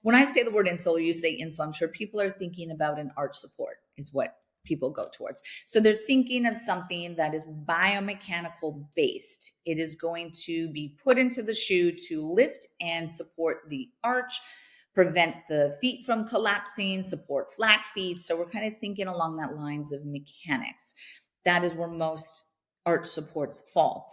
when I say the word insole, you say insole, I'm sure people are thinking about an arch support is what people go towards. So they're thinking of something that is biomechanical based. It is going to be put into the shoe to lift and support the arch, prevent the feet from collapsing, support flat feet. So we're kind of thinking along that lines of mechanics. That is where most arch supports fall.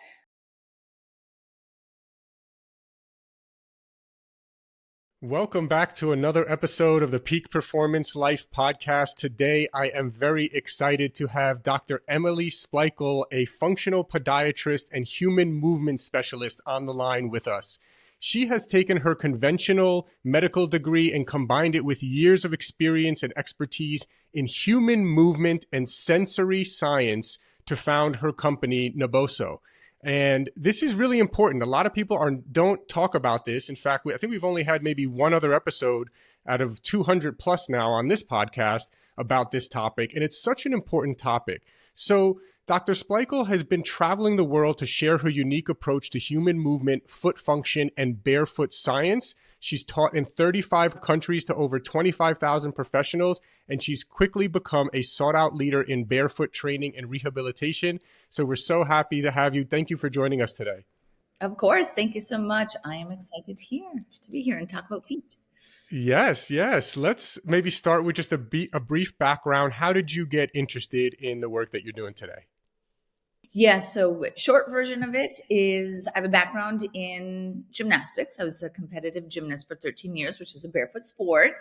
Welcome back to another episode of the Peak Performance Life podcast. Today, I am very excited to have Dr. Emily Splichal, a functional podiatrist and human movement specialist, on the line with us. She has taken her conventional medical degree and combined it with years of experience and expertise in human movement and sensory science to found her company, Naboso. And this is really important. A lot of people don't talk about this. In fact, I think we've only had maybe one other episode out of 200 plus now on this podcast about this topic. And it's such an important topic. So Dr. Splichal has been traveling the world to share her unique approach to human movement, foot function, and barefoot science. She's taught in 35 countries to over 25,000 professionals, and she's quickly become a sought-out leader in barefoot training and rehabilitation. So we're so happy to have you. Thank you for joining us today. Of course. Thank you so much. I am excited to be here and talk about feet. Yes. Let's maybe start with just a brief background. How did you get interested in the work that you're doing today? Yeah, so short version of it is I have a background in gymnastics. I was a competitive gymnast for 13 years, which is a barefoot sport.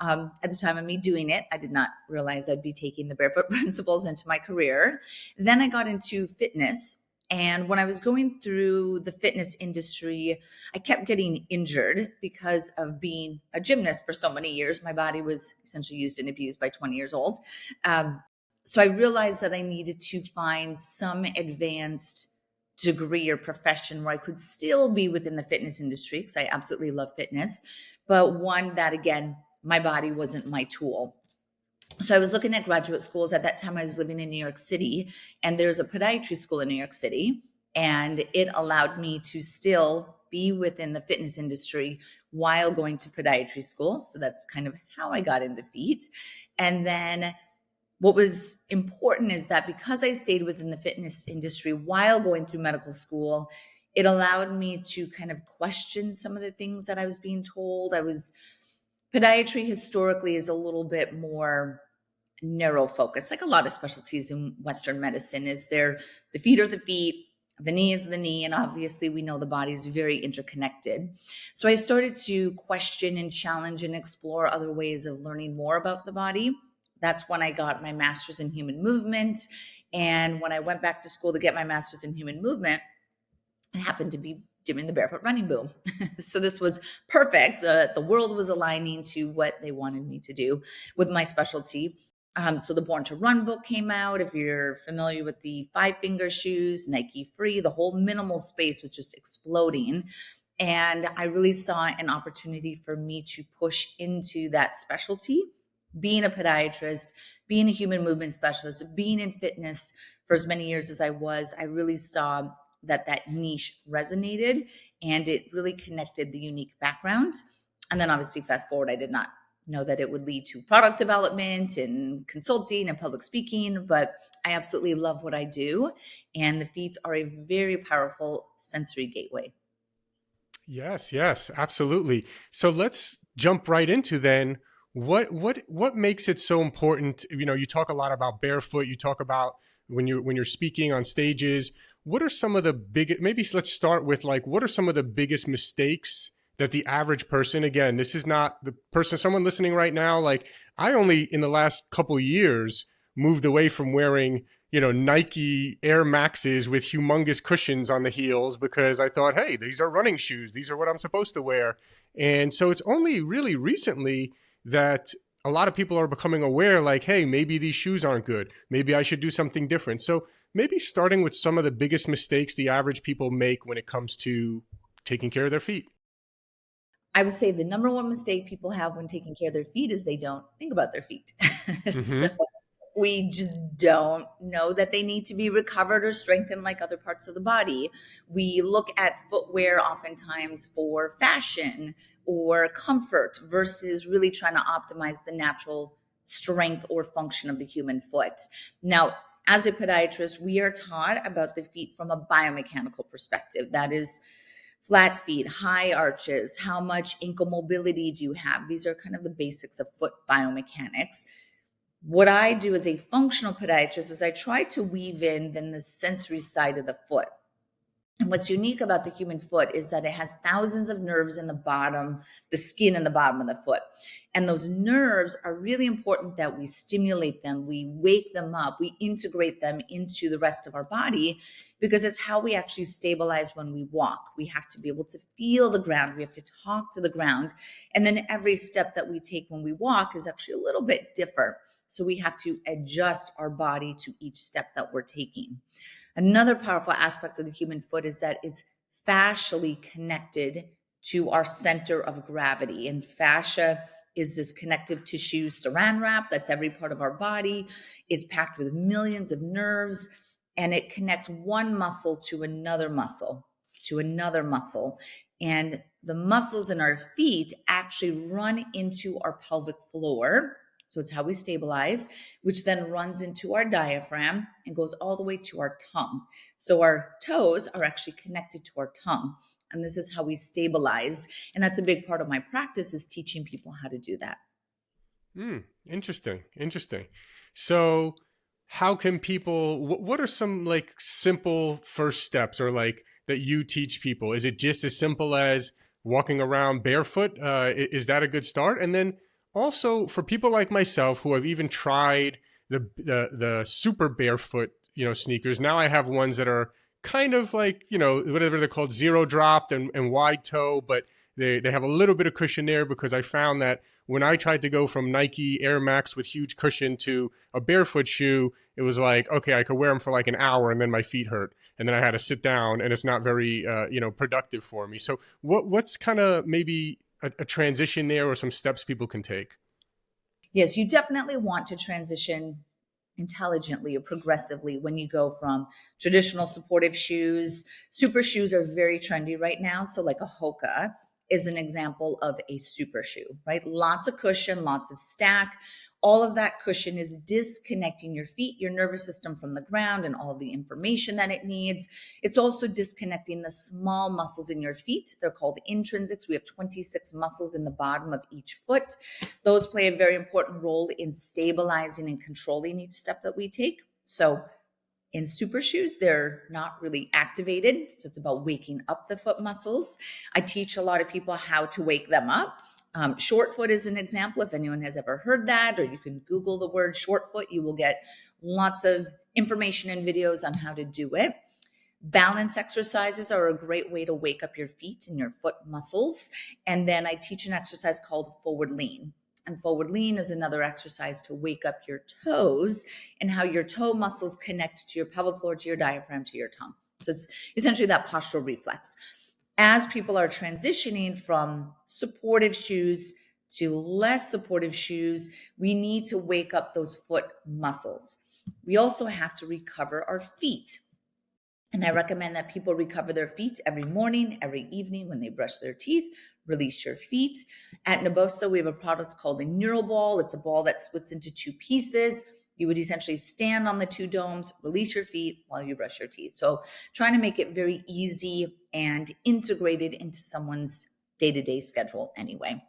At the time of me doing it, I did not realize I'd be taking the barefoot principles into my career. Then I got into fitness. And when I was going through the fitness industry, I kept getting injured because of being a gymnast for so many years. My body was essentially used and abused by 20 years old. So I realized that I needed to find some advanced degree or profession where I could still be within the fitness industry, because I absolutely love fitness, but one that, again, my body wasn't my tool. So I was looking at graduate schools. At that time, I was living in New York City, and there's a podiatry school in New York City, and it allowed me to still be within the fitness industry while going to podiatry school. So that's kind of how I got into feet. And then what was important is that because I stayed within the fitness industry while going through medical school, it allowed me to kind of question some of the things that I was being told. Podiatry historically is a little bit more narrow focus, like a lot of specialties in Western medicine. The feet are the feet, the knee is the knee, and obviously we know the body is very interconnected. So I started to question and challenge and explore other ways of learning more about the body. That's when I got my master's in human movement. And when I went back to school to get my master's in human movement, I happened to be doing the barefoot running boom. So this was perfect. The world was aligning to what they wanted me to do with my specialty. So the Born to Run book came out. If you're familiar with the 5-finger shoes, Nike Free, the whole minimal space was just exploding. And I really saw an opportunity for me to push into that specialty. Being a podiatrist, being a human movement specialist, being in fitness for as many years as I was, I really saw that niche resonated, and it really connected the unique background. And then obviously fast forward, I did not know that it would lead to product development and consulting and public speaking, but I absolutely love what I do. And the feet are a very powerful sensory gateway. Yes, absolutely. So let's jump right into then. What makes it so important? You know, you talk a lot about barefoot. You talk about when you're speaking on stages. What are some of the biggest? Maybe let's start with what are some of the biggest mistakes that the average person? Again, this is not the person. Someone listening right now, I only in the last couple years moved away from wearing Nike Air Maxes with humongous cushions on the heels because I thought, hey, these are running shoes. These are what I'm supposed to wear. And so it's only really recently that a lot of people are becoming aware, hey, maybe these shoes aren't good. Maybe I should do something different. So maybe starting with some of the biggest mistakes the average people make when it comes to taking care of their feet. I would say the number one mistake people have when taking care of their feet is they don't think about their feet. Mm-hmm. We just don't know that they need to be recovered or strengthened like other parts of the body. We look at footwear oftentimes for fashion or comfort versus really trying to optimize the natural strength or function of the human foot. Now, as a podiatrist, we are taught about the feet from a biomechanical perspective. That is, flat feet, high arches, how much ankle mobility do you have? These are kind of the basics of foot biomechanics. What I do as a functional podiatrist is I try to weave in then the sensory side of the foot. And what's unique about the human foot is that it has thousands of nerves in the bottom, the skin in the bottom of the foot. And those nerves are really important that we stimulate them, we wake them up, we integrate them into the rest of our body, because it's how we actually stabilize when we walk. We have to be able to feel the ground, we have to talk to the ground. And then every step that we take when we walk is actually a little bit different. So we have to adjust our body to each step that we're taking. Another powerful aspect of the human foot is that it's fascially connected to our center of gravity. And fascia is this connective tissue saran wrap that's every part of our body. It's packed with millions of nerves, and it connects one muscle to another muscle, to another muscle. And the muscles in our feet actually run into our pelvic floor. So it's how we stabilize, which then runs into our diaphragm and goes all the way to our tongue. So our toes are actually connected to our tongue. And this is how we stabilize. And that's a big part of my practice, is teaching people how to do that. Interesting. Interesting. So how can people, what are some like simple first steps or like that you teach people? Is it just as simple as walking around barefoot? Is that a good start? And then also for people like myself who have even tried the super barefoot, sneakers. Now I have ones that are kind of like, whatever they're called, zero dropped and wide toe, but they have a little bit of cushion there, because I found that when I tried to go from Nike Air Max with huge cushion to a barefoot shoe, it was like, okay, I could wear them for like an hour and then my feet hurt. And then I had to sit down, and it's not very, productive for me. So what's kind of maybe a transition there, or some steps people can take? Yes, you definitely want to transition intelligently or progressively when you go from traditional supportive shoes. Super shoes are very trendy right now. So like a Hoka is an example of a super shoe, right? Lots of cushion, lots of stack. All of that cushion is disconnecting your feet, your nervous system from the ground and all the information that it needs. It's also disconnecting the small muscles in your feet. They're called intrinsics. We have 26 muscles in the bottom of each foot. Those play a very important role in stabilizing and controlling each step that we take. So in super shoes, they're not really activated. So it's about waking up the foot muscles. I teach a lot of people how to wake them up. Short foot is an example. If anyone has ever heard that, or you can Google the word short foot, you will get lots of information and videos on how to do it. Balance exercises are a great way to wake up your feet and your foot muscles. And then I teach an exercise called forward lean. And forward lean is another exercise to wake up your toes and how your toe muscles connect to your pelvic floor, to your diaphragm, to your tongue. So it's essentially that postural reflex. As people are transitioning from supportive shoes to less supportive shoes, we need to wake up those foot muscles. We also have to recover our feet. And I recommend that people recover their feet every morning, every evening when they brush their teeth. Release your feet. At Naboso, we have a product called a neural ball. It's a ball that splits into two pieces. You would essentially stand on the two domes, release your feet while you brush your teeth. So trying to make it very easy and integrated into someone's day-to-day schedule anyway.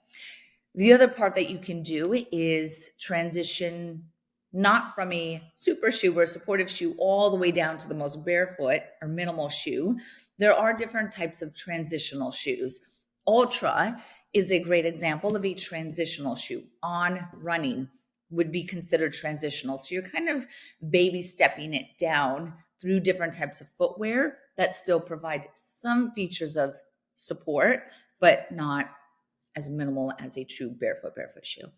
The other part that you can do is transition not from a super shoe or a supportive shoe all the way down to the most barefoot or minimal shoe. There are different types of transitional shoes. Ultra is a great example of a transitional shoe. On running would be considered transitional. So you're kind of baby stepping it down through different types of footwear that still provide some features of support, but not as minimal as a true barefoot shoe.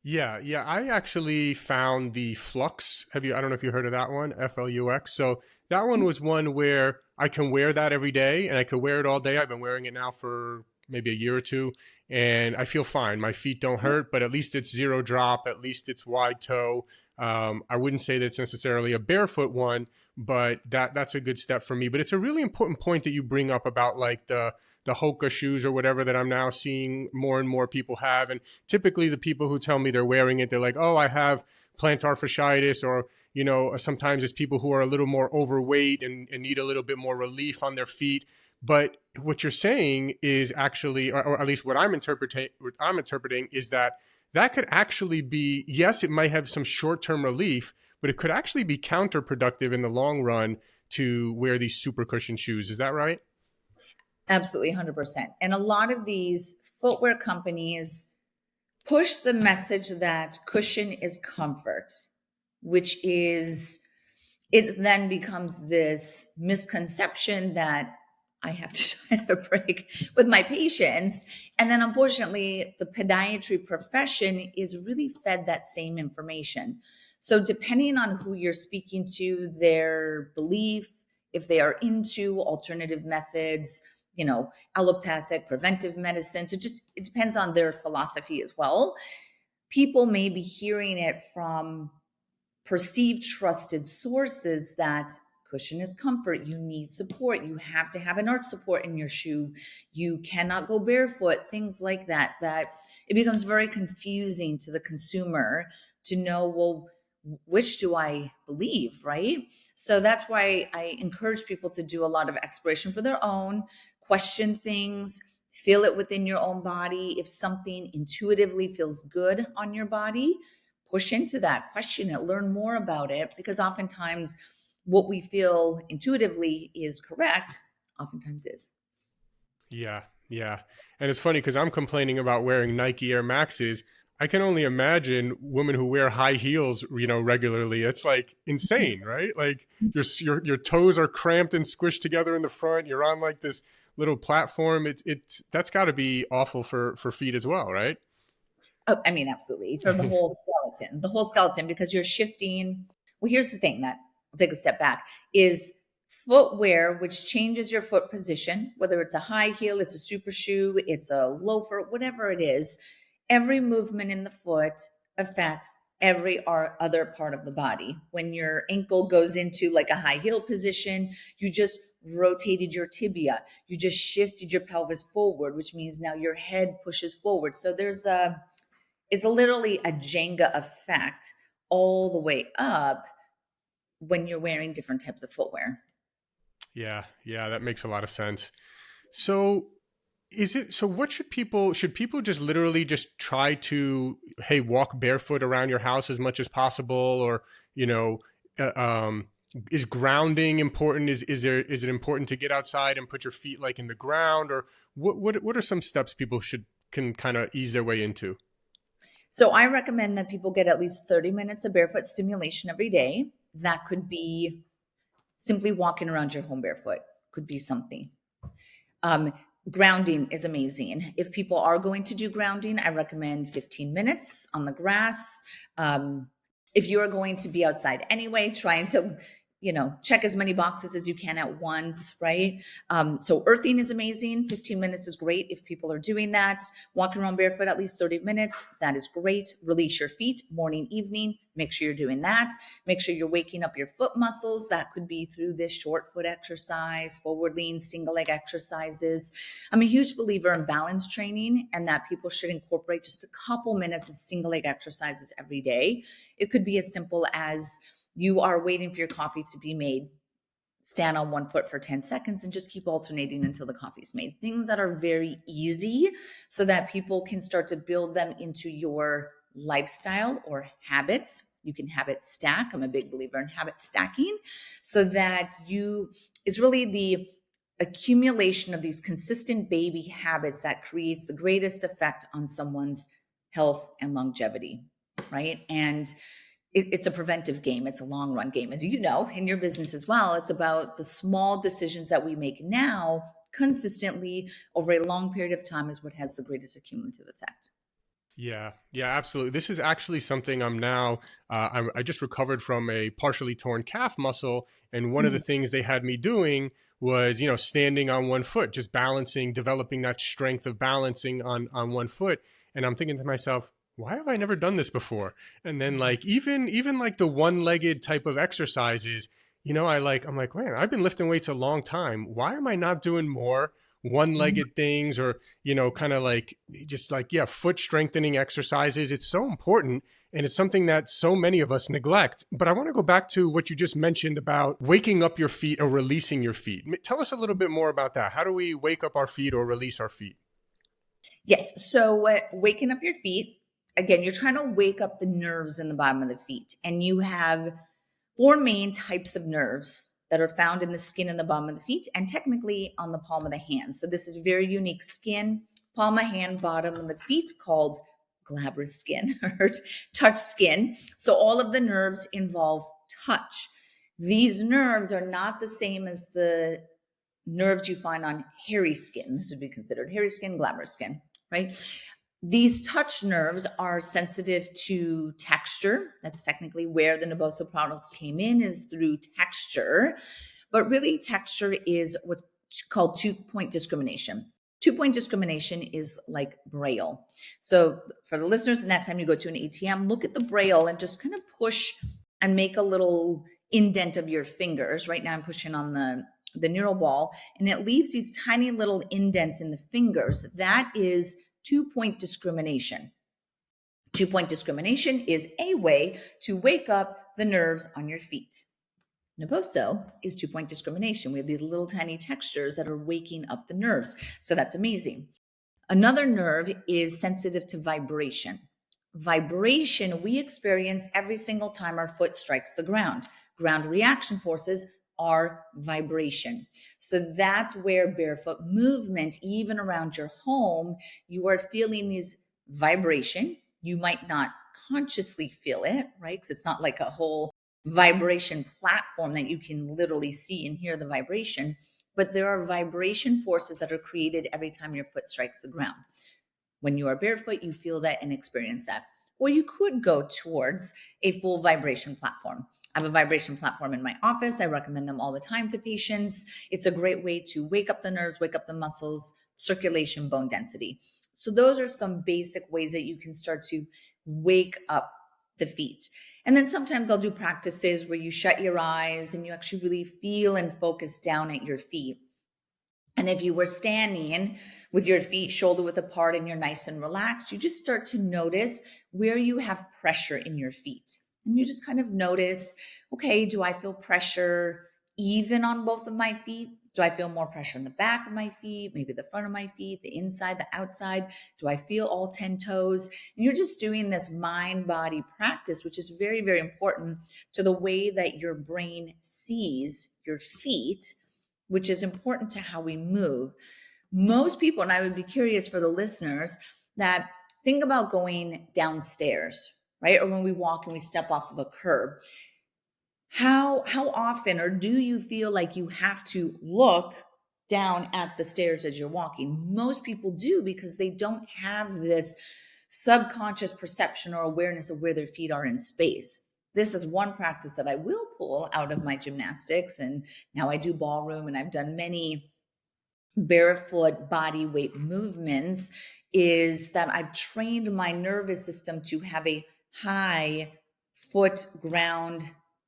Yeah, yeah. I actually found the Flux. I don't know if you heard of that one, Flux. So that one was one where I can wear that every day, and I could wear it all day. I've been wearing it now for maybe a year or two, and I feel fine. My feet don't hurt, but at least it's zero drop. At least it's wide toe. I wouldn't say that it's necessarily a barefoot one, but that's a good step for me. But it's a really important point that you bring up about like the Hoka shoes or whatever that I'm now seeing more and more people have. And typically the people who tell me they're wearing it, they're like, oh, I have plantar fasciitis, or, you know, sometimes it's people who are a little more overweight and need a little bit more relief on their feet. But what you're saying is actually, or at least what I'm interpreting is that that could actually be, yes, it might have some short-term relief, but it could actually be counterproductive in the long run to wear these super cushion shoes. Is that right? Absolutely, 100%. And a lot of these footwear companies push the message that cushion is comfort, which is, it then becomes this misconception that I have to try to break with my patients. And then unfortunately, the podiatry profession is really fed that same information. So depending on who you're speaking to, their belief, if they are into alternative methods, you know, allopathic, preventive medicine, so just it depends on their philosophy as well. People may be hearing it from perceived trusted sources that cushion is comfort, you need support, you have to have an arch support in your shoe, you cannot go barefoot, things like that, that it becomes very confusing to the consumer to know, well, which do I believe, right? So that's why I encourage people to do a lot of exploration for their own, question things, feel it within your own body. If something intuitively feels good on your body, push into that, question it, learn more about it, because oftentimes what we feel intuitively is correct, oftentimes is. Yeah, yeah. And it's funny because I'm complaining about wearing Nike Air Maxes. I can only imagine women who wear high heels, you know, regularly. It's like insane, right? Like your toes are cramped and squished together in the front. You're on like this little platform. It's that's got to be awful for feet as well, right? Oh, I mean, absolutely. For the whole skeleton, because you're shifting. Well, here's the thing that I'll take a step back is footwear, which changes your foot position, whether it's a high heel, it's a super shoe, it's a loafer, whatever it is, every movement in the foot affects every other part of the body. When your ankle goes into like a high heel position, you just rotated your tibia, you just shifted your pelvis forward, which means now your head pushes forward. So it's literally a Jenga effect all the way up when you're wearing different types of footwear. Yeah, yeah, that makes a lot of sense. So what should people just literally just try to, hey, walk barefoot around your house as much as possible, or, you know, uh, um is grounding important? Is it important to get outside and put your feet like in the ground, or what are some steps people should can kind of ease their way into? So I recommend that people get at least 30 minutes of barefoot stimulation every day. That could be simply walking around your home barefoot, could be something. Um, Grounding is amazing. If people are going to do grounding, I recommend 15 minutes on the grass. If you are going to be outside anyway, trying to, you know, check as many boxes as you can at once, right? So earthing is amazing. 15 minutes is great if people are doing that. Walking around barefoot at least 30 minutes, that is great. Release your feet morning, evening. Make sure you're doing that. Make sure you're waking up your foot muscles. That could be through this short foot exercise, forward lean, single leg exercises. I'm a huge believer in balance training, and that people should incorporate just a couple minutes of single leg exercises every day. It could be as simple as you are waiting for your coffee to be made. Stand on one foot for 10 seconds and just keep alternating until the coffee's made. Things that are very easy so that people can start to build them into your lifestyle or habits. You can habit stack. I'm a big believer in habit stacking, so that it's really the accumulation of these consistent baby habits that creates the greatest effect on someone's health and longevity, right? And it's a preventive game. It's a long run game. As you know, in your business as well, it's about the small decisions that we make now consistently over a long period of time is what has the greatest accumulative effect. Yeah, yeah, absolutely. This is actually something I'm now, I just recovered from a partially torn calf muscle. And one of the Mm. things they had me doing was, standing on one foot, just balancing, developing that strength of balancing on one foot. And I'm thinking to myself, why have I never done this before? And then like, even like the one-legged type of exercises, I'm like, man, I've been lifting weights a long time. Why am I not doing more one-legged things, or kind of like just like, yeah, foot strengthening exercises? It's so important, and it's something that so many of us neglect. But I want to go back to what you just mentioned about waking up your feet or releasing your feet. Tell us a little bit more about that. How do we wake up our feet or release our feet? Yes. So waking up your feet, again, you're trying to wake up the nerves in the bottom of the feet. And you have four main types of nerves that are found in the skin in the bottom of the feet and technically on the palm of the hand. So this is very unique skin, palm of hand, bottom of the feet, called glabrous skin or touch skin. So all of the nerves involve touch. These nerves are not the same as the nerves you find on hairy skin. This would be considered hairy skin, glabrous skin, right? These touch nerves are sensitive to texture. That's technically where the Naboso products came in, is through texture. But really, texture is what's called 2-point discrimination. 2-point discrimination is like Braille. So for the listeners, the next time you go to an ATM, look at the Braille and just kind of push and make a little indent of your fingers. Right now I'm pushing on the neural ball, and it leaves these tiny little indents in the fingers. That is 2-point discrimination. 2-point discrimination is a way to wake up the nerves on your feet. Naboso is 2-point discrimination. We have these little tiny textures that are waking up the nerves. So that's amazing. Another nerve is sensitive to vibration. Vibration we experience every single time our foot strikes the ground. Ground reaction forces are vibration. So that's where barefoot movement, even around your home, you are feeling these vibration. You might not consciously feel it, right? Because it's not like a whole vibration platform that you can literally see and hear the vibration, but there are vibration forces that are created every time your foot strikes the ground. When you are barefoot, you feel that and experience that. Or you could go towards a full vibration platform. I have a vibration platform in my office. I recommend them all the time to patients. It's a great way to wake up the nerves, wake up the muscles, circulation, bone density. So those are some basic ways that you can start to wake up the feet. And then sometimes I'll do practices where you shut your eyes and you actually really feel and focus down at your feet. And if you were standing with your feet shoulder width apart and you're nice and relaxed, you just start to notice where you have pressure in your feet. And you just kind of notice, okay, do I feel pressure even on both of my feet? Do I feel more pressure in the back of my feet, maybe the front of my feet, the inside, the outside? Do I feel all 10 toes? And you're just doing this mind-body practice, which is very, very important to the way that your brain sees your feet, which is important to how we move. Most people, and I would be curious for the listeners, that think about going downstairs, right? Or when we walk and we step off of a curb. How often, or do you feel like you have to look down at the stairs as you're walking? Most people do, because they don't have this subconscious perception or awareness of where their feet are in space. This is one practice that I will pull out of my gymnastics. And now I do ballroom and I've done many barefoot body weight movements, is that I've trained my nervous system to have a high foot ground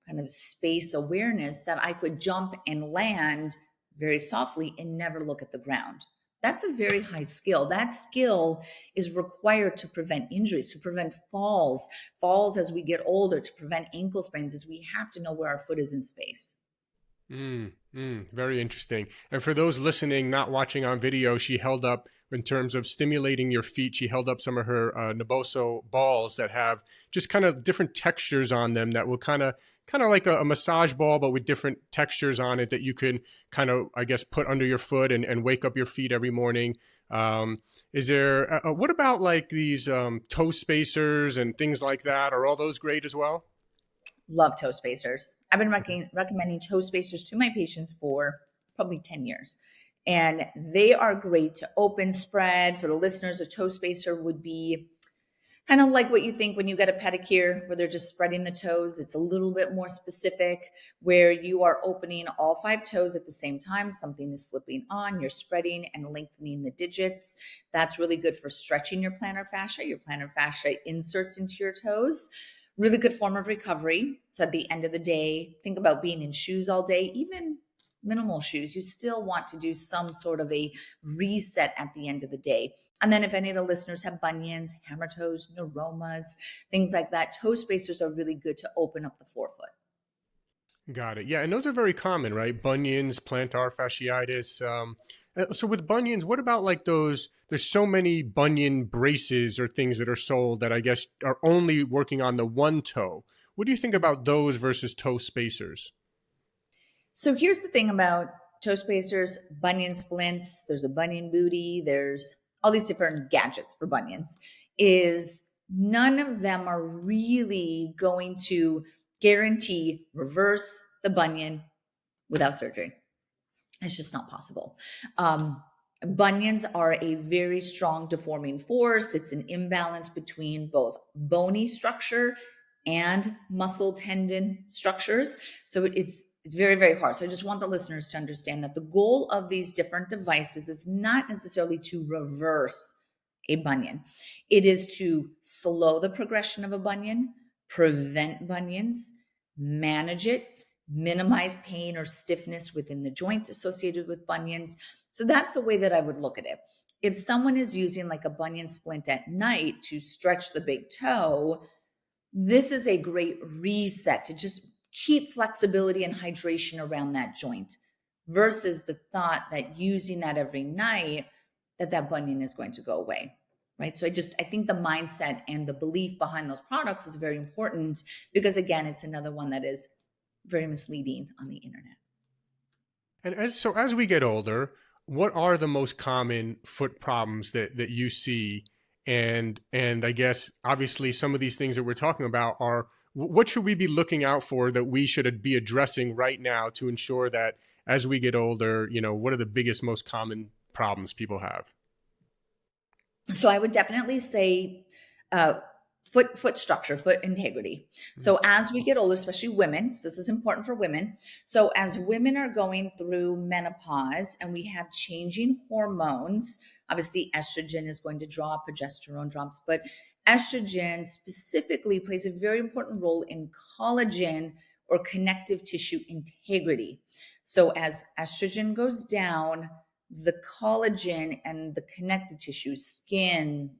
kind of space awareness, that I could jump and land very softly and never look at the ground. That's a very high skill. That skill is required to prevent injuries, to prevent falls as we get older, to prevent ankle sprains, as we have to know where our foot is in space. Very interesting. And for those listening, not watching on video, she held up, in terms of stimulating your feet, she held up some of her Naboso balls that have just kind of different textures on them, that will kind of like a massage ball, but with different textures on it, that you can kind of, I guess, put under your foot and wake up your feet every morning. Is there, what about like these toe spacers and things like that? Are all those great as well? Love toe spacers. I've been recommending toe spacers to my patients for probably 10 years. And they are great to open spread. For the listeners, a toe spacer would be Kind of like what you think when you get a pedicure, where they're just spreading the toes. It's a little bit more specific, where you are opening all 5 toes at the same time. Something is slipping on, you're spreading and lengthening the digits. That's really good for stretching your plantar fascia. Your plantar fascia inserts into your toes. Really good form of recovery. So at the end of the day, think about being in shoes all day, even minimal shoes. You still want to do some sort of a reset at the end of the day. And then if any of the listeners have bunions, hammer toes, neuromas, things like that, toe spacers are really good to open up the forefoot. Got it. Yeah, and those are very common, right? Bunions, plantar fasciitis. So with bunions, what about like those? There's so many bunion braces or things that are sold that I guess are only working on the one toe. What do you think about those versus toe spacers? So here's the thing about toe spacers, bunion splints, there's a bunion booty, there's all these different gadgets for bunions, is none of them are really going to guarantee reverse the bunion without surgery. It's just not possible. Bunions are a very strong deforming force. It's an imbalance between both bony structure and muscle tendon structures. So it's very, very hard. So I just want the listeners to understand that the goal of these different devices is not necessarily to reverse a bunion. It is to slow the progression of a bunion, prevent bunions, manage it, minimize pain or stiffness within the joint associated with bunions. So that's the way that I would look at it. If someone is using like a bunion splint at night to stretch the big toe, this is a great reset to just keep flexibility and hydration around that joint versus the thought that using that every night that bunion is going to go away. Right. So I think the mindset and the belief behind those products is very important because again, it's another one that is very misleading on the internet. And as we get older, what are the most common foot problems that you see? And I guess obviously some of these things that we're talking about are what should we be looking out for that we should be addressing right now to ensure that as we get older, what are the biggest, most common problems people have? So I would definitely say foot structure, foot integrity. So as we get older, especially women, so this is important for women. So as women are going through menopause and we have changing hormones, obviously estrogen is going to drop, progesterone drops, but estrogen specifically plays a very important role in collagen or connective tissue integrity. So as estrogen goes down, the collagen and the connective tissue, skin,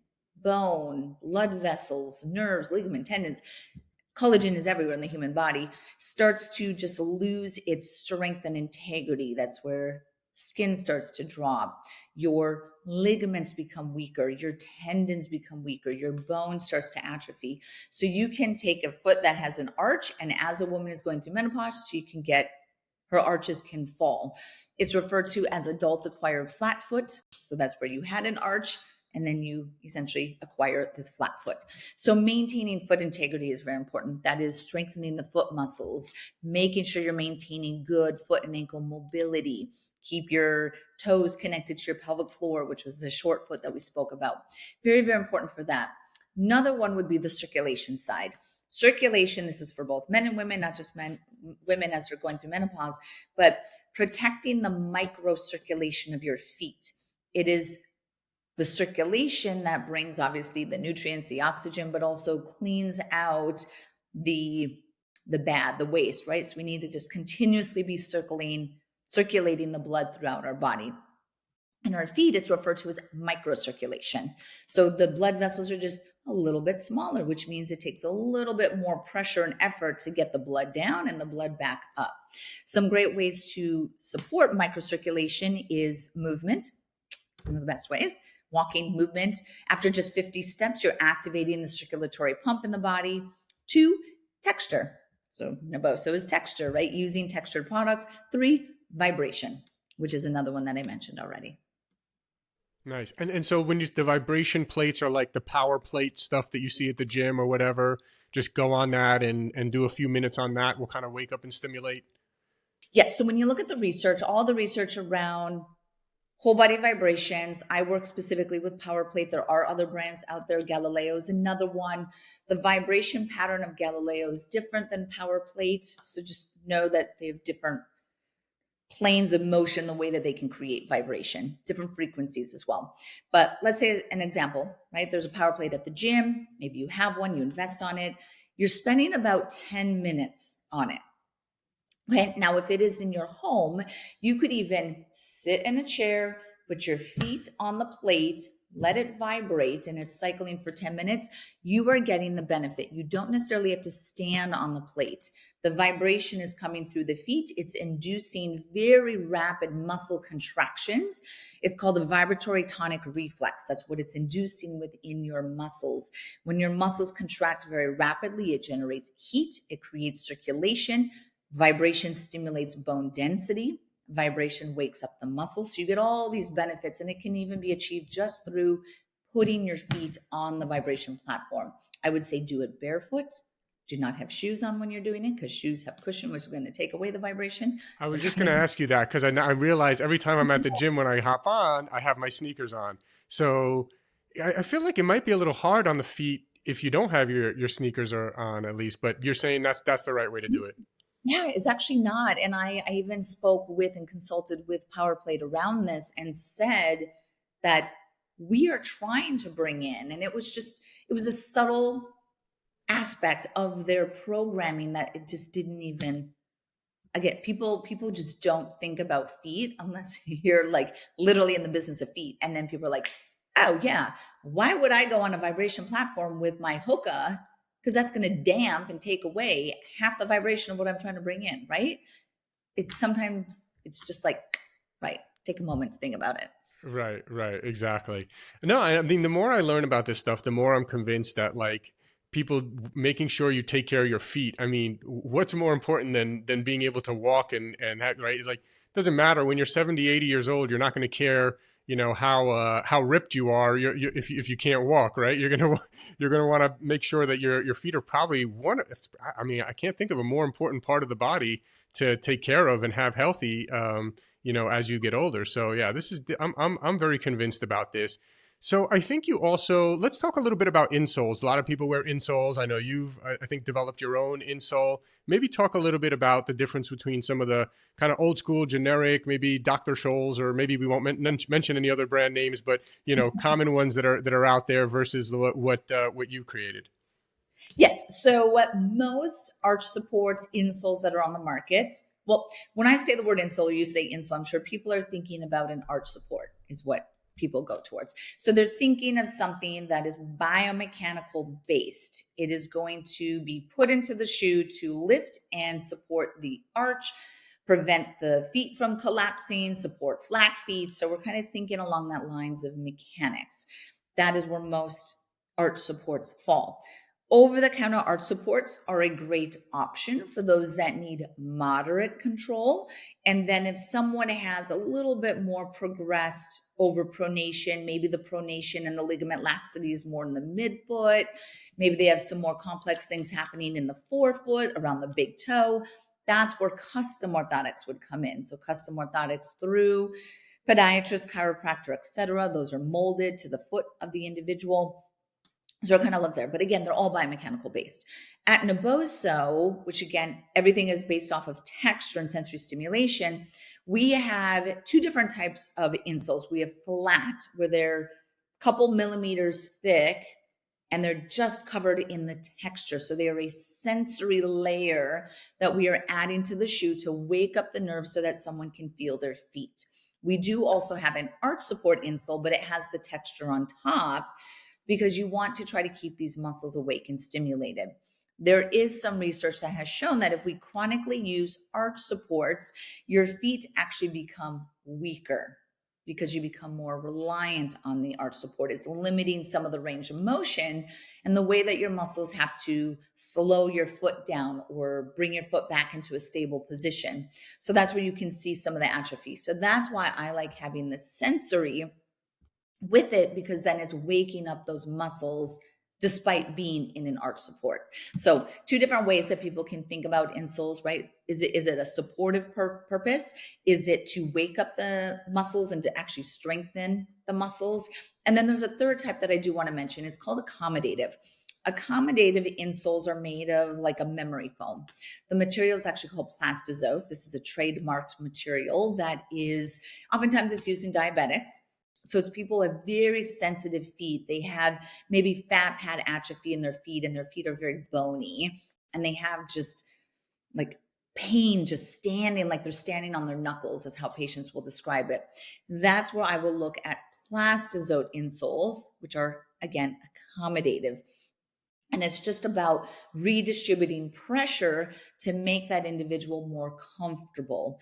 bone, blood vessels, nerves, ligament, tendons, collagen is everywhere in the human body, starts to just lose its strength and integrity. That's where skin starts to drop. Your ligaments become weaker, your tendons become weaker, your bone starts to atrophy. So you can take a foot that has an arch, and as a woman is going through menopause, you can get her arches can fall. It's referred to as adult acquired flat foot. So that's where you had an arch and then you essentially acquire this flat foot. So maintaining foot integrity is very important. That is strengthening the foot muscles, making sure you're maintaining good foot and ankle mobility. Keep your toes connected to your pelvic floor, which was the short foot that we spoke about. Very, very important for that. Another one would be the circulation side. Circulation, this is for both men and women, not just women as they're going through menopause, but protecting the microcirculation of your feet. It is the circulation that brings obviously the nutrients, the oxygen, but also cleans out the bad, the waste, right? So we need to just continuously be circulating the blood throughout our body. In our feet, it's referred to as microcirculation. So the blood vessels are just a little bit smaller, which means it takes a little bit more pressure and effort to get the blood down and the blood back up. Some great ways to support microcirculation is movement. One of the best ways, walking movement. After just 50 steps, you're activating the circulatory pump in the body. 2, texture. So Naboso is texture, right? Using textured products. 3, vibration, which is another one that I mentioned already. Nice. And so when the vibration plates are like the power plate stuff that you see at the gym or whatever, just go on that and do a few minutes on that. We'll kind of wake up and stimulate. Yes. So when you look at the research, all the research around Whole body vibrations. I work specifically with Power Plate. There are other brands out there. Galileo is another one. The vibration pattern of Galileo is different than Power Plate. So just know that they have different planes of motion, the way that they can create vibration, different frequencies as well. But let's say an example, right? There's a Power Plate at the gym. Maybe you have one, you invest on it. You're spending about 10 minutes on it. Okay. Now, if it is in your home, you could even sit in a chair, put your feet on the plate, let it vibrate, and it's cycling for 10 minutes. You are getting the benefit. You don't necessarily have to stand on the plate. The vibration is coming through the feet. It's inducing very rapid muscle contractions. It's called a vibratory tonic reflex. That's what it's inducing within your muscles. When your muscles contract very rapidly, it generates heat, it creates circulation. Vibration stimulates bone density. Vibration wakes up the muscles. So you get all these benefits, and it can even be achieved just through putting your feet on the vibration platform. I would say do it barefoot. Do not have shoes on when you're doing it, because shoes have cushion, which is going to take away the vibration. I was just going to ask you that because I realize every time I'm at the gym when I hop on, I have my sneakers on. So I feel like it might be a little hard on the feet if you don't have your sneakers on at least. But you're saying that's the right way to do it. Yeah, it's actually not. And I even spoke with and consulted with Power Plate around this and said that we are trying to bring in, and it was a subtle aspect of their programming that it just didn't even, again, people just don't think about feet unless you're like literally in the business of feet. And then people are like, oh yeah, why would I go on a vibration platform with my hookah? Because that's going to damp and take away half the vibration of what I'm trying to bring in, right? Sometimes it's just like, right, take a moment to think about it. Right, exactly. No, I mean, the more I learn about this stuff, the more I'm convinced that like people making sure you take care of your feet. I mean, what's more important than being able to walk and have, right? Like, it doesn't matter when you're 70, 80 years old, you're not going to care, how ripped you are. If you can't walk, right? You're gonna want to make sure that your feet are probably one. I mean, I can't think of a more important part of the body to take care of and have healthy, as you get older. So yeah, I'm very convinced about this. So I think you also, let's talk a little bit about insoles. A lot of people wear insoles. I know you've, I think, developed your own insole. Maybe talk a little bit about the difference between some of the kind of old school generic, maybe Dr. Scholl's, or maybe we won't mention any other brand names, but common ones that are out there versus what you created. Yes. So what most arch supports insoles that are on the market. Well, when I say the word insole, you say insole, I'm sure people are thinking about an arch support is what people go towards. So they're thinking of something that is biomechanical based. It is going to be put into the shoe to lift and support the arch, prevent the feet from collapsing, support flat feet. So we're kind of thinking along that lines of mechanics. That is where most arch supports fall. Over-the-counter arch supports are a great option for those that need moderate control. And then if someone has a little bit more progressed overpronation, maybe the pronation and the ligament laxity is more in the midfoot, maybe they have some more complex things happening in the forefoot, around the big toe, that's where custom orthotics would come in. So custom orthotics through podiatrist, chiropractor, etc. Those are molded to the foot of the individual. So I kind of look there. But again, they're all biomechanical based. At Naboso, which again, everything is based off of texture and sensory stimulation, we have two different types of insoles. We have flat, where they're a couple millimeters thick, and they're just covered in the texture. So they are a sensory layer that we are adding to the shoe to wake up the nerves so that someone can feel their feet. We do also have an arch support insole, but it has the texture on top, because you want to try to keep these muscles awake and stimulated. There is some research that has shown that if we chronically use arch supports, your feet actually become weaker because you become more reliant on the arch support. It's limiting some of the range of motion and the way that your muscles have to slow your foot down or bring your foot back into a stable position. So that's where you can see some of the atrophy. So that's why I like having the sensory with it, because then it's waking up those muscles despite being in an arch support. So two different ways that people can think about insoles, right? Is it a supportive purpose? Is it to wake up the muscles and to actually strengthen the muscles? And then there's a third type that I do want to mention. It's called accommodative. Accommodative insoles are made of like a memory foam. The material is actually called plastizote. This is a trademarked material that is oftentimes it's used in diabetics. So it's people with very sensitive feet. They have maybe fat pad atrophy in their feet, and their feet are very bony, and they have just like pain just standing, like they're standing on their knuckles, is how patients will describe it. That's where I will look at plastizote insoles, which are again accommodative. And it's just about redistributing pressure to make that individual more comfortable.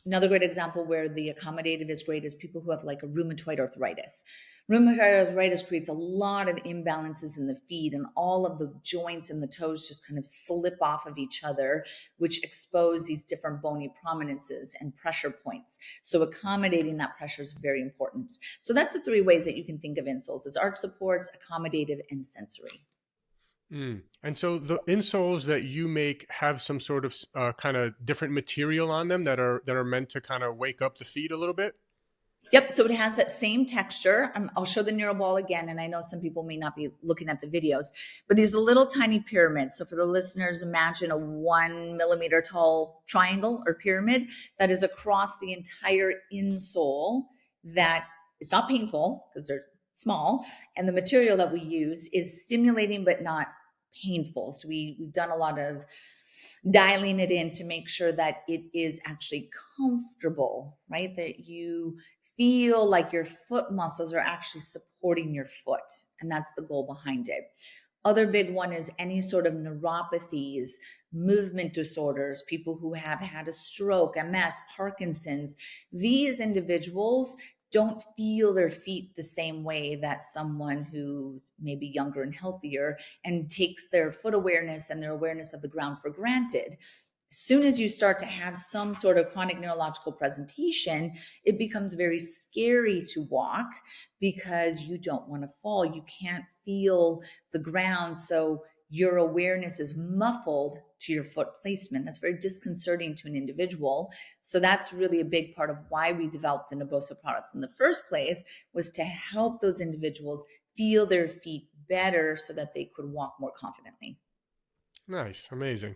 Another great example where the accommodative is great is people who have like a rheumatoid arthritis. Rheumatoid arthritis creates a lot of imbalances in the feet, and all of the joints and the toes just kind of slip off of each other, which expose these different bony prominences and pressure points. So accommodating that pressure is very important. So that's the three ways that you can think of insoles: as arch supports, accommodative, and sensory. And so the insoles that you make have some sort of kind of different material on them that are meant to kind of wake up the feet a little bit. Yep. So it has that same texture. I'll show the neural ball again. And I know some people may not be looking at the videos, but these little tiny pyramids. So for the listeners, imagine a 1 millimeter tall triangle or pyramid that is across the entire insole. That it's not painful because they're small. And the material that we use is stimulating, but not painful. So we've done a lot of dialing it in to make sure that it is actually comfortable, right? That you feel like your foot muscles are actually supporting your foot. And that's the goal behind it. Other big one is any sort of neuropathies, movement disorders, people who have had a stroke, MS, Parkinson's. These individuals don't feel their feet the same way that someone who's maybe younger and healthier and takes their foot awareness and their awareness of the ground for granted. As soon as you start to have some sort of chronic neurological presentation, it becomes very scary to walk because you don't want to fall. You can't feel the ground. So your awareness is muffled to your foot placement. That's very disconcerting to an individual. So that's really a big part of why we developed the Naboso products in the first place, was to help those individuals feel their feet better so that they could walk more confidently. Nice. Amazing.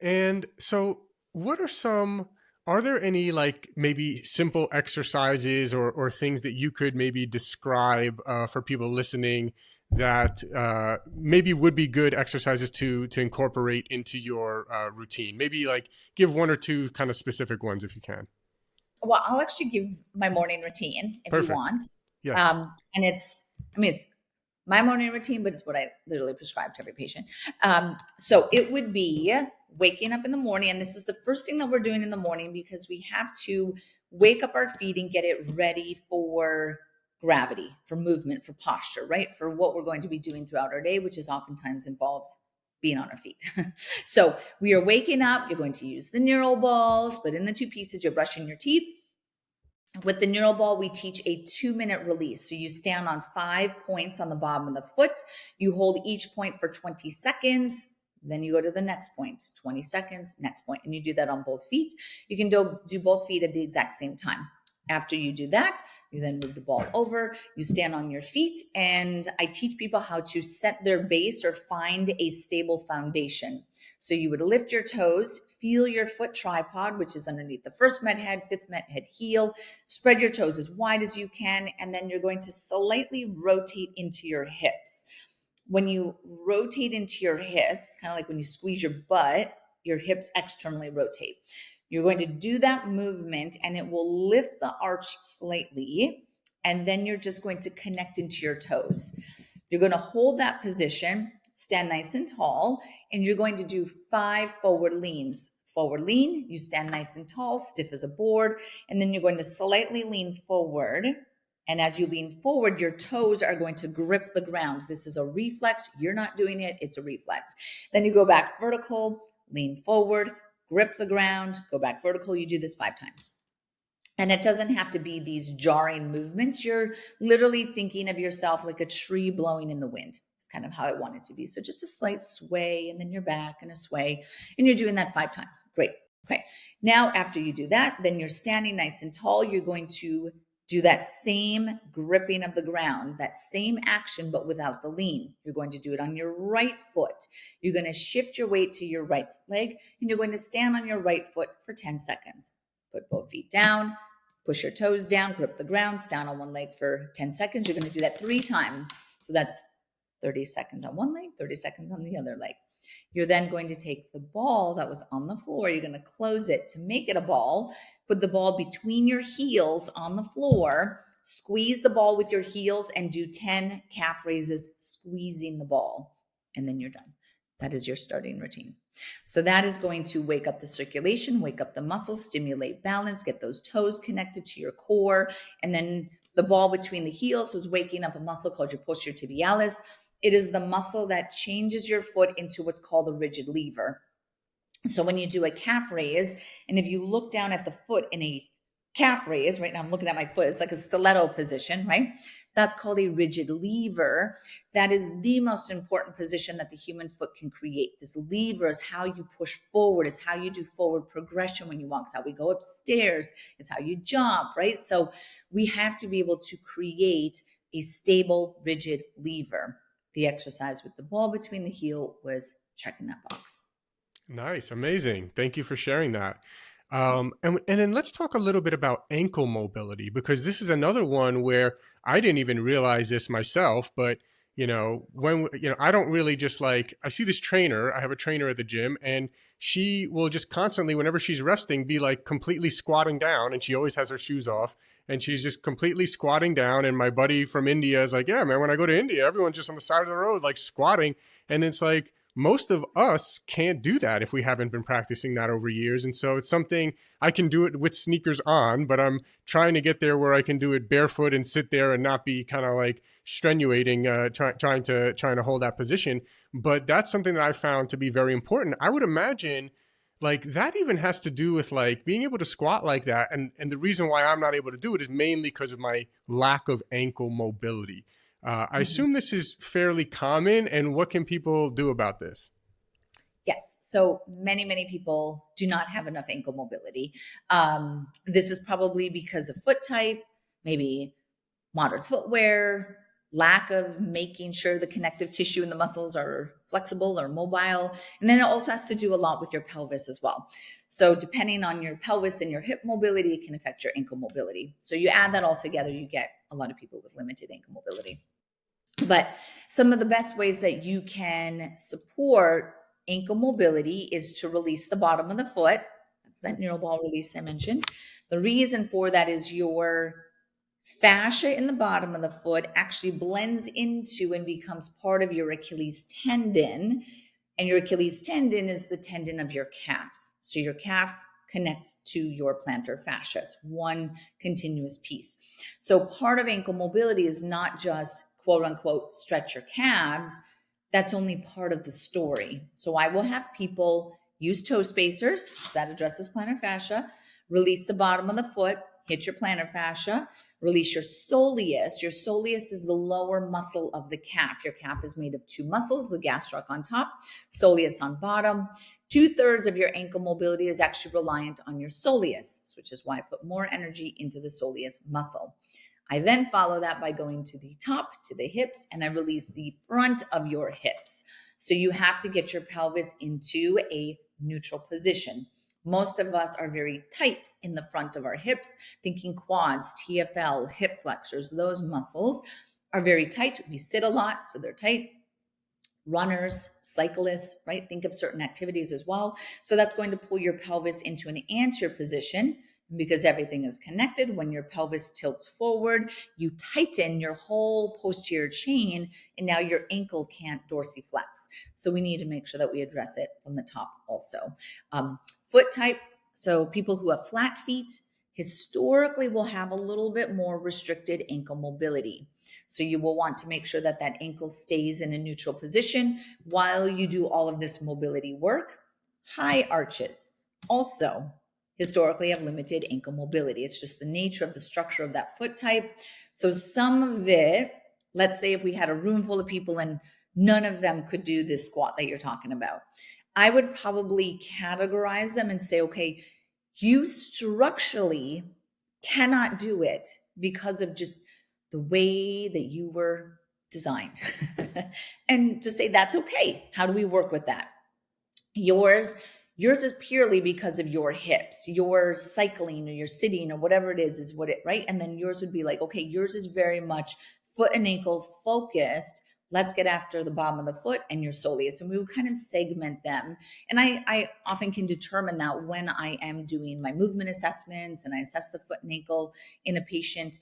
And so are there any like maybe simple exercises or things that you could maybe describe for people listening that maybe would be good exercises to incorporate into your routine? Maybe like give one or two kind of specific ones if you can. Well, I'll actually give my morning routine if you Perfect. want. Yes. And it's my morning routine, but it's what I literally prescribe to every patient. So it would be waking up in the morning. And this is the first thing that we're doing in the morning because we have to wake up our feet and get it ready for gravity, for movement, for posture, right? For what we're going to be doing throughout our day, which is oftentimes involves being on our feet. So we are waking up, you're going to use the neural ball, split in the two pieces, you're brushing your teeth. With the neural ball, we teach a 2-minute release. So you stand on 5 points on the bottom of the foot. You hold each point for 20 seconds. Then you go to the next point, 20 seconds, next point. And you do that on both feet. You can do both feet at the exact same time. After you do that, you then move the ball over, you stand on your feet, and I teach people how to set their base or find a stable foundation. So you would lift your toes, feel your foot tripod, which is underneath the first med head, fifth med head heel, spread your toes as wide as you can, and then you're going to slightly rotate into your hips. When you rotate into your hips, kind of like when you squeeze your butt, your hips externally rotate. You're going to do that movement and it will lift the arch slightly. And then you're just going to connect into your toes. You're going to hold that position, stand nice and tall, and you're going to do 5 forward leans. Forward lean, you stand nice and tall, stiff as a board, and then you're going to slightly lean forward. And as you lean forward, your toes are going to grip the ground. This is a reflex. You're not doing it. It's a reflex. Then you go back vertical, lean forward, grip the ground, go back vertical. You do this 5 times. And it doesn't have to be these jarring movements. You're literally thinking of yourself like a tree blowing in the wind. It's kind of how I want it to be. So just a slight sway, and then you're back and a sway. And you're doing that 5 times. Great. Okay. Now, after you do that, then you're standing nice and tall. You're going to do that same gripping of the ground, that same action, but without the lean. You're going to do it on your right foot. You're going to shift your weight to your right leg, and you're going to stand on your right foot for 10 seconds. Put both feet down, push your toes down, grip the ground, stand on one leg for 10 seconds. You're going to do that 3 times. So that's 30 seconds on one leg, 30 seconds on the other leg. You're then going to take the ball that was on the floor. You're going to close it to make it a ball. Put the ball between your heels on the floor. Squeeze the ball with your heels and do 10 calf raises, squeezing the ball. And then you're done. That is your starting routine. So that is going to wake up the circulation, wake up the muscles, stimulate balance, get those toes connected to your core. And then the ball between the heels was waking up a muscle called your posterior tibialis. It is the muscle that changes your foot into what's called a rigid lever. So when you do a calf raise, and if you look down at the foot in a calf raise, right now I'm looking at my foot, it's like a stiletto position, right? That's called a rigid lever. That is the most important position that the human foot can create. This lever is how you push forward. It's how you do forward progression when you walk. It's how we go upstairs. It's how you jump, right? So we have to be able to create a stable, rigid lever. The exercise with the ball between the heel was checking that box. Nice, amazing. Thank you for sharing that. And then let's talk a little bit about ankle mobility, because this is another one where I didn't even realize this myself. But I don't really just like, I see this trainer. I have a trainer at the gym, and she will just constantly, whenever she's resting, be like completely squatting down, and she always has her shoes off, and she's just completely squatting down. And my buddy from India is like, yeah, man, when I go to India, everyone's just on the side of the road, like squatting. And it's like, most of us can't do that if we haven't been practicing that over years. And so it's something I can do it with sneakers on, but I'm trying to get there where I can do it barefoot and sit there and not be kind of like strenuating, trying to hold that position. But that's something that I found to be very important. I would imagine like that even has to do with like being able to squat like that. And the reason why I'm not able to do it is mainly because of my lack of ankle mobility. I assume this is fairly common, and what can people do about this? Yes. So many people do not have enough ankle mobility. This is probably because of foot type, maybe modern footwear, lack of making sure the connective tissue and the muscles are flexible or mobile. And then it also has to do a lot with your pelvis as well. So depending on your pelvis and your hip mobility, it can affect your ankle mobility. So you add that all together, you get a lot of people with limited ankle mobility. But some of the best ways that you can support ankle mobility is to release the bottom of the foot. That's that neural ball release I mentioned. The reason for that is your fascia in the bottom of the foot actually blends into and becomes part of your Achilles tendon. And your Achilles tendon is the tendon of your calf. So your calf connects to your plantar fascia. It's one continuous piece. So part of ankle mobility is not just quote unquote stretch your calves. That's only part of the story. So I will have people use toe spacers, that addresses plantar fascia, release the bottom of the foot, hit your plantar fascia, release your soleus. Your soleus is the lower muscle of the calf. Your calf is made of 2 muscles, the gastroc on top, soleus on bottom. 2/3 of your ankle mobility is actually reliant on your soleus, which is why I put more energy into the soleus muscle. I then follow that by going to the top, to the hips, and I release the front of your hips. So you have to get your pelvis into a neutral position. Most of us are very tight in the front of our hips, thinking quads, TFL, hip flexors, those muscles are very tight. We sit a lot, so they're tight. Runners, cyclists, right? Think of certain activities as well. So that's going to pull your pelvis into an anterior position. Because everything is connected, when your pelvis tilts forward, you tighten your whole posterior chain, and now your ankle can't dorsiflex. So we need to make sure that we address it from the top also. Foot type, so people who have flat feet historically will have a little bit more restricted ankle mobility. So you will want to make sure that that ankle stays in a neutral position while you do all of this mobility work. High arches. Also, historically have limited ankle mobility. It's just the nature of the structure of that foot type. So some of it, let's say if we had a room full of people and none of them could do this squat that you're talking about, I would probably categorize them and say, okay, you structurally cannot do it because of just the way that you were designed. And to say that's okay. How do we work with that? Yours is purely because of your hips, your cycling or your sitting or whatever it is what it, right? And then yours would be like, okay, yours is very much foot and ankle focused. Let's get after the bottom of the foot and your soleus. And we would kind of segment them. And I often can determine that when I am doing my movement assessments and I assess the foot and ankle in a patient,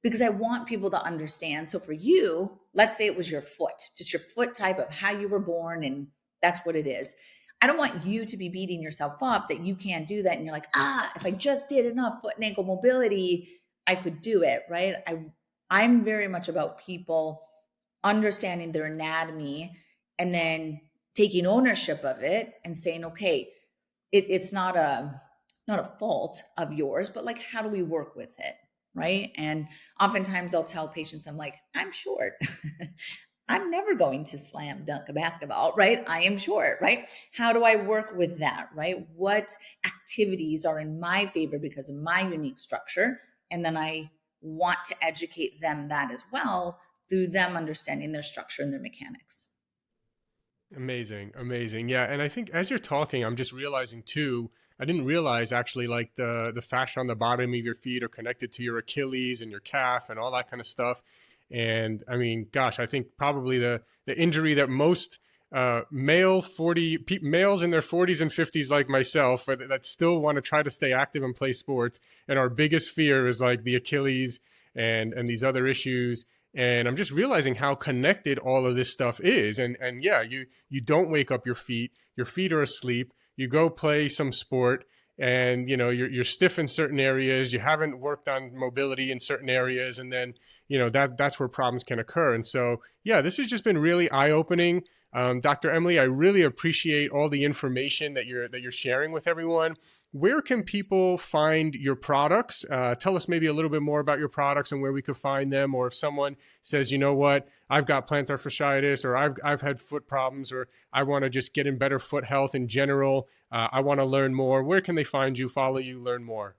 because I want people to understand. So for you, let's say it was your foot, just your foot type of how you were born, and that's what it is. I don't want you to be beating yourself up that you can't do that. And you're like, if I just did enough foot and ankle mobility, I could do it, right? I'm very much about people understanding their anatomy and then taking ownership of it and saying, okay, it's not a fault of yours, but like, how do we work with it? Right. And oftentimes I'll tell patients, I'm like, I'm short. I'm never going to slam dunk a basketball, right? I am short, right? How do I work with that, right? What activities are in my favor because of my unique structure? And then I want to educate them that as well through them understanding their structure and their mechanics. Amazing. Amazing. Yeah. And I think as you're talking, I'm just realizing too, I didn't realize actually like the fascia on the bottom of your feet are connected to your Achilles and your calf and all that kind of stuff. And I mean, gosh, I think probably the injury that most males in their 40s and 50s like myself that still want to try to stay active and play sports, and our biggest fear is like the Achilles and these other issues. And I'm just realizing how connected all of this stuff is. And yeah, you don't wake up your feet are asleep, you go play some sport, and you know you're stiff in certain areas, you haven't worked on mobility in certain areas, and then that's where problems can occur. And so yeah, this has just been really eye-opening. Dr. Emily, I really appreciate all the information that you're sharing with everyone. Where can people find your products? Tell us maybe a little bit more about your products and where we could find them. Or if someone says, you know what, I've got plantar fasciitis, or I've had foot problems, or I want to just get in better foot health in general, I want to learn more. Where can they find you, follow you, learn more?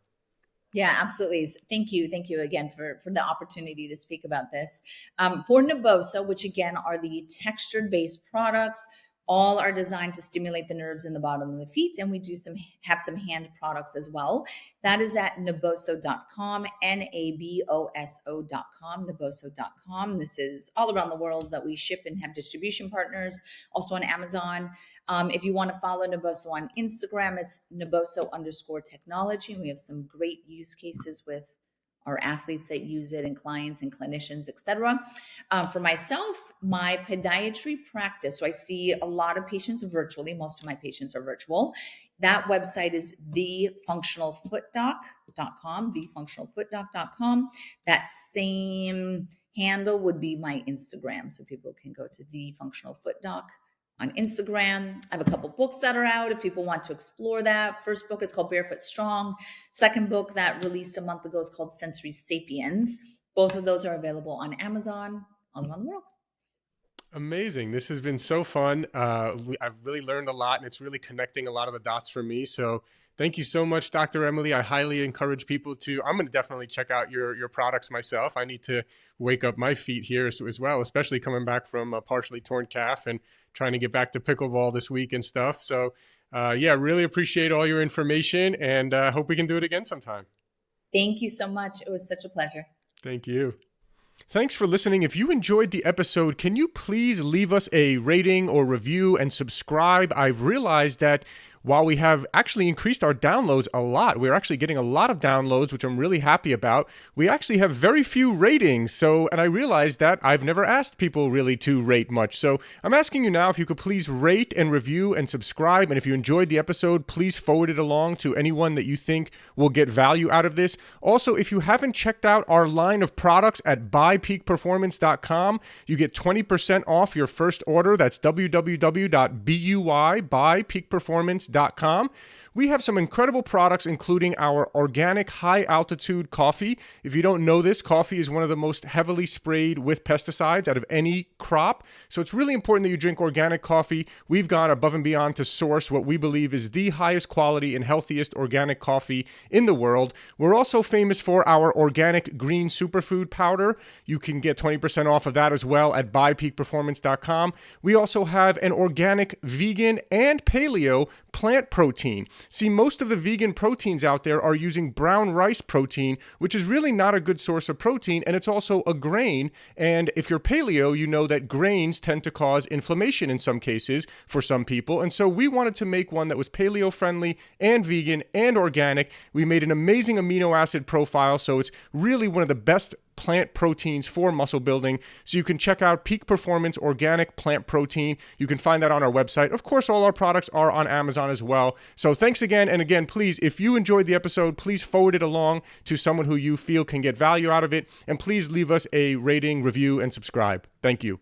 Yeah, absolutely. Thank you. Thank you again for the opportunity to speak about this. For Naboso, which again are the textured-based products, all are designed to stimulate the nerves in the bottom of the feet. And we do have some hand products as well. That is at naboso.com, naboso.com, naboso.com. This is all around the world that we ship and have distribution partners, also on Amazon. If you want to follow Naboso on Instagram, it's Naboso_technology. And we have some great use cases with our athletes that use it and clients and clinicians, etc. For myself, my podiatry practice, so I see a lot of patients virtually. Most of my patients are virtual. That website is thefunctionalfootdoc.com, thefunctionalfootdoc.com. That same handle would be my Instagram. So people can go to thefunctionalfootdoc on Instagram. I have a couple books that are out if people want to explore that. First book is called Barefoot Strong. Second book that released a month ago is called Sensory Sapiens. Both of those are available on Amazon all around the world. Amazing. This has been so fun. I've really learned a lot, and it's really connecting a lot of the dots for me. So thank you so much, Dr. Emily. I highly encourage people I'm going to definitely check out your products myself. I need to wake up my feet here as well, especially coming back from a partially torn calf and trying to get back to pickleball this week and stuff. So yeah, really appreciate all your information, and hope we can do it again sometime. Thank you so much. It was such a pleasure. Thank you. Thanks for listening. If you enjoyed the episode, can you please leave us a rating or review and subscribe? I've realized that while we have actually increased our downloads a lot, we're actually getting a lot of downloads, which I'm really happy about. We actually have very few ratings. And I realized that I've never asked people really to rate much. So I'm asking you now if you could please rate and review and subscribe. And if you enjoyed the episode, please forward it along to anyone that you think will get value out of this. Also, if you haven't checked out our line of products at buypeakperformance.com, you get 20% off your first order. That's www.buypeakperformance.com. peakperformance.com. We have some incredible products, including our organic high-altitude coffee. If you don't know this, coffee is one of the most heavily sprayed with pesticides out of any crop. So it's really important that you drink organic coffee. We've gone above and beyond to source what we believe is the highest quality and healthiest organic coffee in the world. We're also famous for our organic green superfood powder. You can get 20% off of that as well at buypeakperformance.com. We also have an organic vegan and paleo plant protein. See, most of the vegan proteins out there are using brown rice protein, which is really not a good source of protein, and it's also a grain. And if you're paleo, you know that grains tend to cause inflammation in some cases for some people. And so we wanted to make one that was paleo friendly and vegan and organic. We made an amazing amino acid profile, so it's really one of the best plant proteins for muscle building. So you can check out Peak Performance Organic Plant Protein. You can find that on our website. Of course, all our products are on Amazon as well. So thanks again. And again, please, if you enjoyed the episode, please forward it along to someone who you feel can get value out of it. And please leave us a rating, review, and subscribe. Thank you.